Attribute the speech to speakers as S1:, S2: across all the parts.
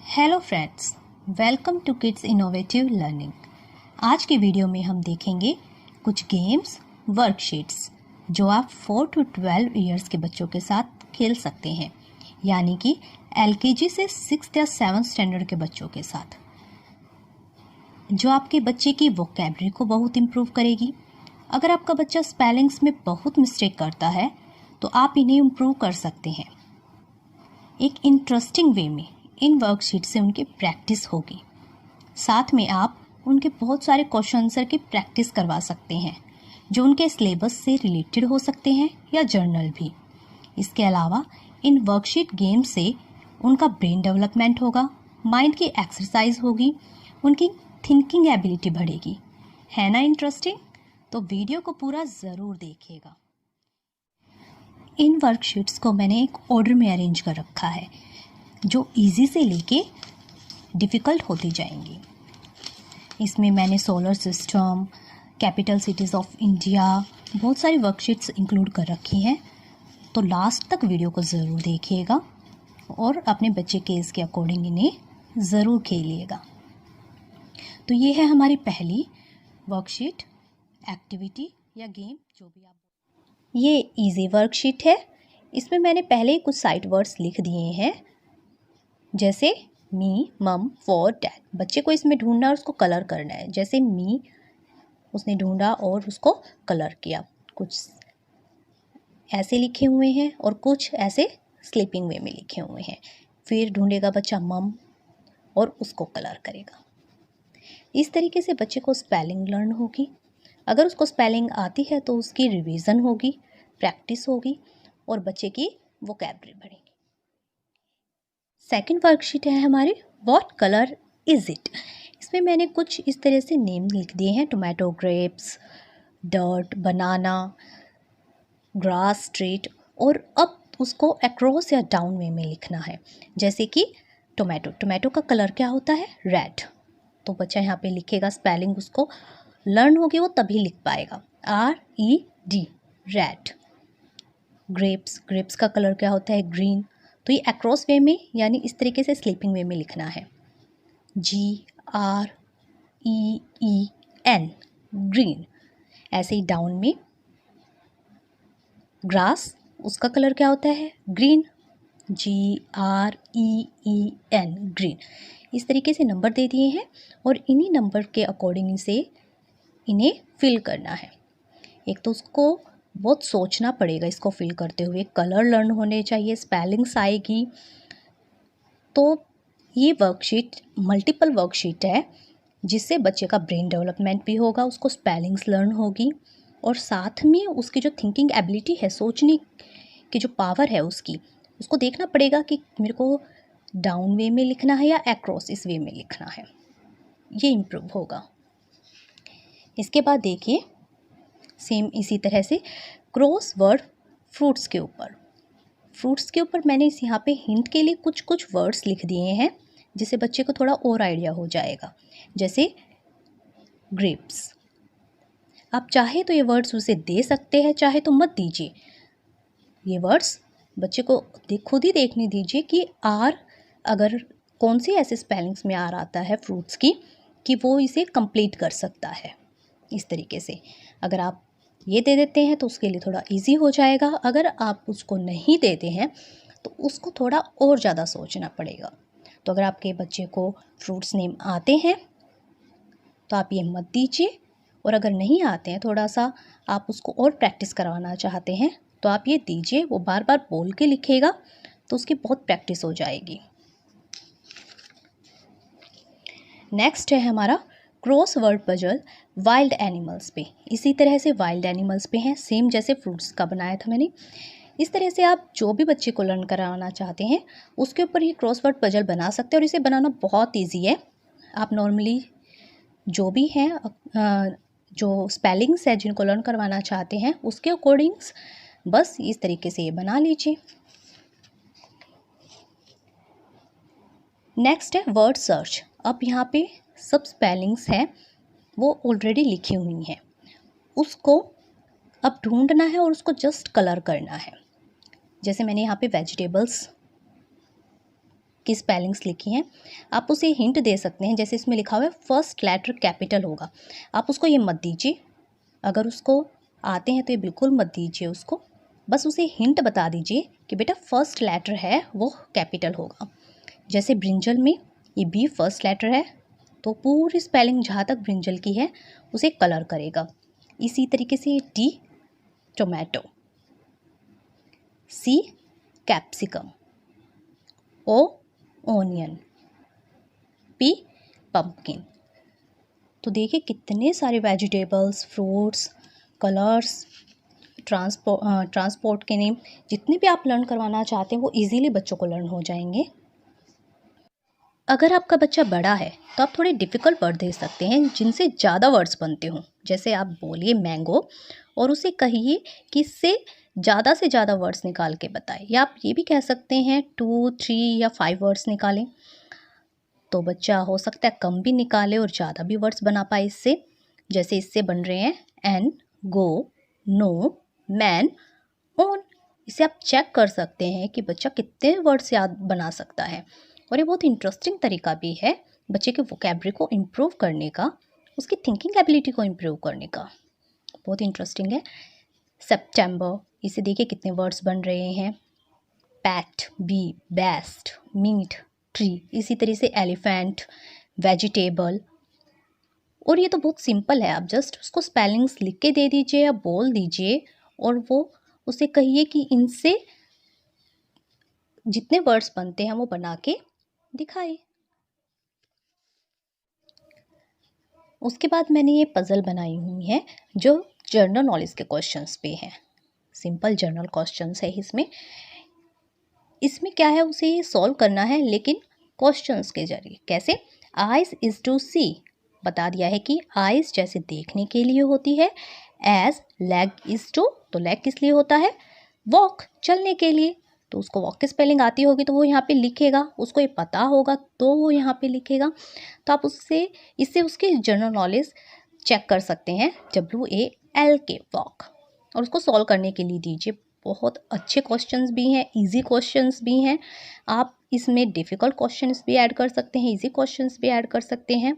S1: Hello friends, welcome to kids innovative learning. आज के video में हम देखेंगे कुछ गेम्स, वर्कशीट्स जो आप 4 to 12 इयर्स के बच्चों के साथ खेल सकते हैं, यानी कि एलकेजी से 6th या 7th स्टैंडर्ड के बच्चों के साथ, जो आपके बच्चे की वोकैबुलरी को बहुत इम्प्रूव करेगी। अगर आपका बच्चा स्पेलिंग्स में बहुत मिस्टेक करता है तो आप इन्हें इम्प्रूव कर सकते हैं। एक इंटरेस्टिंग वे में इन वर्कशीट से उनकी प्रैक्टिस होगी। साथ में आप उनके बहुत सारे क्वेश्चन आंसर की प्रैक्टिस करवा सकते हैं जो उनके सिलेबस से रिलेटेड हो सकते हैं या जर्नल भी। इसके अलावा इन वर्कशीट गेम से उनका ब्रेन डेवलपमेंट होगा, माइंड की एक्सरसाइज होगी, उनकी थिंकिंग एबिलिटी बढ़ेगी। है ना इंटरेस्टिंग? तो वीडियो को पूरा ज़रूर देखिएगा। इन वर्कशीट्स को मैंने एक ऑर्डर में अरेंज कर रखा है जो इजी से लेके डिफ़िकल्ट होती जाएंगी। इसमें मैंने solar system, capital cities of India, बहुत सारी वर्कशीट्स इंक्लूड कर रखी हैं। तो लास्ट तक वीडियो को ज़रूर देखिएगा और अपने बच्चे के इसके अकॉर्डिंग इन्हें ज़रूर खेलिएगा। तो ये है हमारी पहली वर्कशीट, एक्टिविटी या गेम जो भी आप। ये इजी वर्कशीट है। इसमें मैंने पहले ही कुछ साइट वर्ड्स लिख दिए हैं, जैसे मी, मम, फॉर, डैड। बच्चे को इसमें ढूंढना और उसको कलर करना है। जैसे मी उसने ढूंढा और उसको कलर किया। कुछ ऐसे लिखे हुए हैं और कुछ ऐसे स्लीपिंग वे में लिखे हुए हैं। फिर ढूंढेगा बच्चा मम और उसको कलर करेगा। इस तरीके से बच्चे को स्पेलिंग लर्न होगी। अगर उसको स्पेलिंग आती है तो उसकी रिवीजन होगी, प्रैक्टिस होगी और बच्चे की वोकैबुलरी बढ़ेगी। सेकंड वर्कशीट है हमारी व्हाट कलर इज इट। इसमें मैंने कुछ इस तरह से नेम लिख दिए हैं: टोमेटो, ग्रेप्स, डर्ट, बनाना, ग्रास, स्ट्रीट। और अब उसको अक्रॉस या डाउन वे में लिखना है। जैसे कि टोमेटो का कलर क्या होता है? रेड। तो बच्चा यहाँ पे लिखेगा, स्पेलिंग उसको लर्न होगी, वो तभी लिख पाएगा। RED, red. ग्रेप्स का कलर क्या होता है? ग्रीन। तो ये अक्रॉस वे में यानी इस तरीके से स्लीपिंग वे में लिखना है। GREEN, green. ऐसे ही डाउन में ग्रास, उसका कलर क्या होता है? ग्रीन। GREEN, green. इस तरीके से नंबर दे दिए हैं और इन्हीं नंबर के अकॉर्डिंग से इन्हें फिल करना है। एक तो उसको बहुत सोचना पड़ेगा इसको फिल करते हुए, कलर लर्न होने चाहिए, स्पेलिंग्स आएगी। तो ये वर्कशीट मल्टीपल वर्कशीट है जिससे बच्चे का ब्रेन डेवलपमेंट भी होगा, उसको स्पेलिंग्स लर्न होगी और साथ में उसकी जो थिंकिंग एबिलिटी है, सोचने की जो पावर है उसको देखना पड़ेगा कि मेरे को डाउन वे में लिखना है या अक्रॉस इस वे में लिखना है। ये इम्प्रूव होगा। इसके बाद देखिए सेम इसी तरह से क्रॉस वर्ड फ्रूट्स के ऊपर मैंने यहाँ पे हिंट के लिए कुछ वर्ड्स लिख दिए हैं जिससे बच्चे को थोड़ा और आइडिया हो जाएगा। जैसे ग्रेप्स। आप चाहे तो ये वर्ड्स उसे दे सकते हैं, चाहे तो मत दीजिए। ये वर्ड्स बच्चे को खुद ही देखने दीजिए कि अगर कौन सी ऐसे स्पेलिंग्स में आता है फ्रूट्स की कि वो इसे कंप्लीट कर सकता है। इस तरीके से अगर आप ये दे देते हैं तो उसके लिए थोड़ा इजी हो जाएगा। अगर आप उसको नहीं देते हैं तो उसको थोड़ा और ज़्यादा सोचना पड़ेगा। तो अगर आपके बच्चे को फ्रूट्स नेम आते हैं तो आप ये मत दीजिए, और अगर नहीं आते हैं, थोड़ा सा आप उसको और प्रैक्टिस करवाना चाहते हैं तो आप ये दीजिए। वो बार बार बोल के लिखेगा तो उसकी बहुत प्रैक्टिस हो जाएगी। नेक्स्ट है हमारा cross word puzzle wild animals पे। इसी तरह से वाइल्ड एनिमल्स पे हैं, सेम जैसे फ्रूट्स का बनाया था मैंने। इस तरह से आप जो भी बच्चे को लर्न कराना चाहते हैं उसके ऊपर ये क्रॉस वर्ड पजल बना सकते हैं और इसे बनाना बहुत ईजी है। आप नॉर्मली जो भी हैं जो स्पेलिंग्स है जिनको लर्न करवाना चाहते हैं उसके अकॉर्डिंग्स बस इस तरीके से ये बना लीजिए। नेक्स्ट है वर्ड सर्च। अब यहाँ पे सब स्पेलिंग्स हैं वो ऑलरेडी लिखी हुई हैं, उसको अब ढूंढना है और उसको जस्ट कलर करना है। जैसे मैंने यहाँ पे वेजिटेबल्स की स्पेलिंग्स लिखी हैं, आप उसे हिंट दे सकते हैं। जैसे इसमें लिखा हुआ है फर्स्ट लेटर कैपिटल होगा, आप उसको ये मत दीजिए। अगर उसको आते हैं तो ये बिल्कुल मत दीजिए उसको, बस उसे हिंट बता दीजिए कि बेटा फर्स्ट लेटर है वो कैपिटल होगा। जैसे ब्रिंजल में ये बी फर्स्ट लेटर है, तो पूरी स्पेलिंग जहाँ तक ब्रिंजल की है उसे कलर करेगा। इसी तरीके से टी टोमेटो, सी कैप्सिकम, ओ ओनियन, पी पम्पकिन। तो देखिए कितने सारे वेजिटेबल्स, फ्रूट्स, कलर्स, ट्रांसपोर्ट के नेम, जितने भी आप लर्न करवाना चाहते हैं वो इजीली बच्चों को लर्न हो जाएंगे। अगर आपका बच्चा बड़ा है तो आप थोड़े डिफ़िकल्ट वर्ड दे सकते हैं जिनसे ज़्यादा वर्ड्स बनते हों। जैसे आप बोलिए मैंगो और उसे कहिए कि इससे ज़्यादा से ज़्यादा वर्ड्स निकाल के बताए, या आप ये भी कह सकते हैं 2, 3 या 5 वर्ड्स निकालें। तो बच्चा हो सकता है कम भी निकाले और ज़्यादा भी वर्ड्स बना पाए इससे। जैसे इससे बन रहे हैं एन, गो, नो, मैन, ओन। इसे आप चेक कर सकते हैं कि बच्चा कितने वर्ड्स याद बना सकता है। और ये बहुत इंटरेस्टिंग तरीका भी है बच्चे के वोकैब्युलरी को इम्प्रूव करने का, उसकी थिंकिंग एबिलिटी को इम्प्रूव करने का। बहुत इंटरेस्टिंग है। सितंबर, इसे देखिए कितने वर्ड्स बन रहे हैं। Pat, bee, best, meet, tree. इसी तरह से एलिफेंट, वेजिटेबल। और ये तो बहुत सिंपल है, आप जस्ट उसको स्पेलिंग्स लिख के दे दीजिए या बोल दीजिए और वो उसे कहिए कि इनसे जितने वर्ड्स बनते हैं वो बना के दिखाए। उसके बाद मैंने ये पज़ल बनाई हुई है जो जनरल नॉलेज के क्वेश्चंस पे है। सिंपल जनरल क्वेश्चंस है इसमें। इसमें क्या है, उसे ये सॉल्व करना है लेकिन क्वेश्चंस के जरिए। कैसे? आइज इज़ टू सी, बता दिया है कि आइज जैसे देखने के लिए होती है। एज लेग इज़ टू, तो लेग किस लिए होता है? वॉक, चलने के लिए। तो उसको वॉक की स्पेलिंग आती होगी तो वो यहाँ पे लिखेगा, उसको ये पता होगा तो वो यहाँ पे लिखेगा। तो आप इससे उसके जनरल नॉलेज चेक कर सकते हैं। WALK, walk. और उसको सॉल्व करने के लिए दीजिए। बहुत अच्छे क्वेश्चंस भी हैं, इजी क्वेश्चंस भी हैं। आप इसमें डिफ़िकल्ट क्वेश्चंस भी ऐड कर सकते हैं, इजी क्वेश्चंस भी ऐड कर सकते हैं।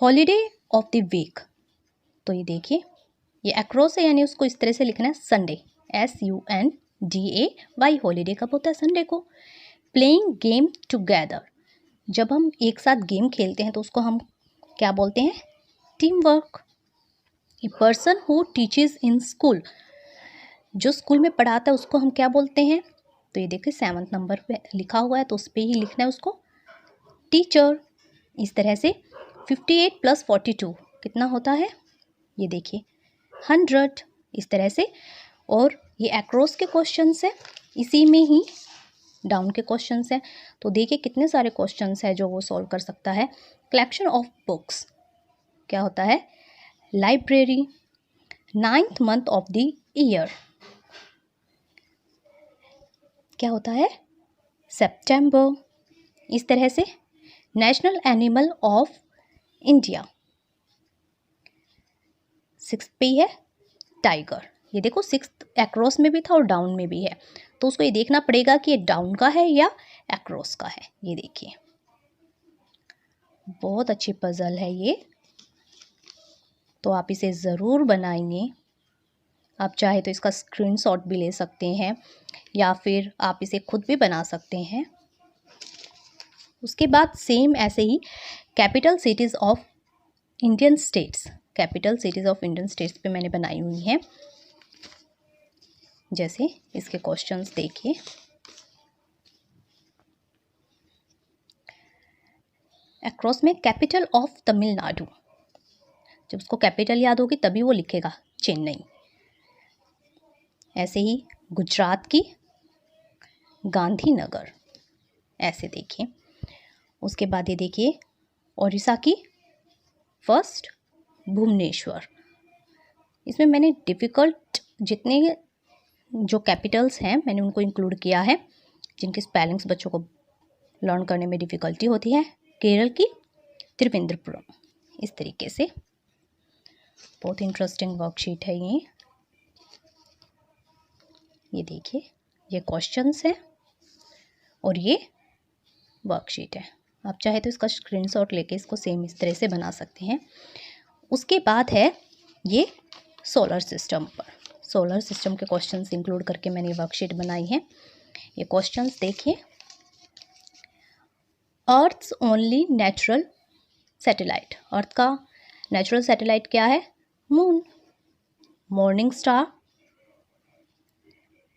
S1: हॉलीडे ऑफ द वीक, तो ये देखिए ये अक्रॉस है, यानी उसको इस तरह से लिखना है संडे, SUNDAY। हॉलीडे कब होता है? संडे को। प्लेइंग गेम टुगेदर, जब हम एक साथ गेम खेलते हैं तो उसको हम क्या बोलते हैं? Team work. A person who teaches in school, जो स्कूल में पढ़ाता है उसको हम क्या बोलते हैं? तो ये देखिए 7th नंबर पे लिखा हुआ है तो उस पर ही लिखना है उसको, टीचर। इस तरह से 58 + 42 कितना होता है? ये देखिए 100। इस तरह से। और ये अक्रॉस के क्वेश्चंस है, इसी में ही डाउन के क्वेश्चंस हैं। तो देखिए कितने सारे क्वेश्चंस हैं जो वो सॉल्व कर सकता है। कलेक्शन ऑफ बुक्स क्या होता है? Library. 9th month of the year क्या होता है? सितंबर। इस तरह से national animal of India 6th पे ही है, टाइगर। ये देखो 6th अक्रॉस में भी था और डाउन में भी है, तो उसको ये देखना पड़ेगा कि ये डाउन का है या अक्रॉस का है। ये देखिए बहुत अच्छी पजल है ये, तो आप इसे ज़रूर बनाएंगे। आप चाहे तो इसका स्क्रीनशॉट भी ले सकते हैं या फिर आप इसे खुद भी बना सकते हैं। उसके बाद सेम ऐसे ही capital cities of Indian states, capital cities of Indian states पे मैंने बनाई हुई हैं। जैसे इसके क्वेश्चंस देखिए। अक्रॉस में कैपिटल ऑफ तमिलनाडु, जब उसको कैपिटल याद होगी तभी वो लिखेगा चेन्नई। ऐसे ही गुजरात की गांधीनगर, ऐसे देखिए। उसके बाद ये देखिए ओडिशा की फर्स्ट भुवनेश्वर। इसमें मैंने डिफ़िकल्ट जितने जो कैपिटल्स हैं मैंने उनको इंक्लूड किया है जिनके स्पेलिंग्स बच्चों को लर्न करने में डिफ़िकल्टी होती है। केरल की त्रिवेंद्रपुरम। इस तरीके से बहुत इंटरेस्टिंग वर्कशीट है ये। देखिए ये क्वेश्चंस हैं और ये वर्कशीट है। आप चाहे तो इसका स्क्रीनशॉट लेके इसको सेम इस तरह से बना सकते हैं। उसके बाद है ये सोलर सिस्टम पर। सोलर सिस्टम के क्वेश्चंस इंक्लूड करके मैंने वर्कशीट बनाई है। ये क्वेश्चंस देखिए। अर्थ्स ओनली नेचुरल सैटेलाइट, अर्थ का नेचुरल सैटेलाइट क्या है? मून। मॉर्निंग स्टार,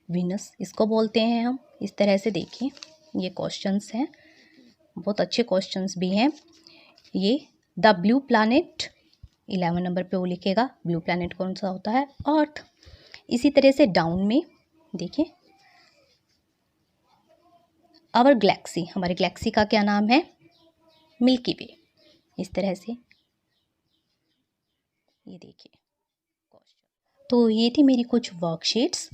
S1: वीनस इसको बोलते हैं हम। इस तरह से देखिए ये क्वेश्चंस हैं, बहुत अच्छे क्वेश्चंस भी हैं। ये द ब्लू प्लैनेट 11 नंबर पे वो लिखेगा, ब्लू प्लैनेट कौन सा होता है? अर्थ। इसी तरह से डाउन में देखिए, आवर गैलेक्सी, हमारी गैलेक्सी का क्या नाम है? मिल्की वे। इस तरह से ये देखिए। तो ये थी मेरी कुछ वर्कशीट्स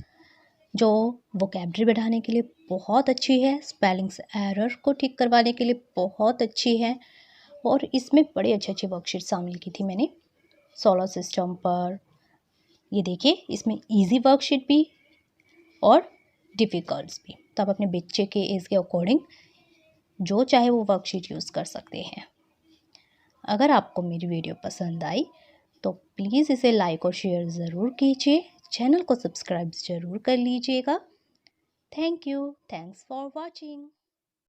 S1: जो वोकैबलरी बढ़ाने के लिए बहुत अच्छी है, स्पेलिंग्स एरर को ठीक करवाने के लिए बहुत अच्छी है, और इसमें बड़े अच्छे अच्छे वर्कशीट शामिल की थी मैंने सोलर सिस्टम पर। ये देखिए, इसमें इजी वर्कशीट भी और डिफ़िकल्ट्स भी, तो आप अपने बच्चे के एज के अकॉर्डिंग जो चाहे वो वर्कशीट यूज़ कर सकते हैं। अगर आपको मेरी वीडियो पसंद आई तो प्लीज़ इसे लाइक और शेयर ज़रूर कीजिए, चैनल को सब्सक्राइब ज़रूर कर लीजिएगा। Thank you, thanks for watching.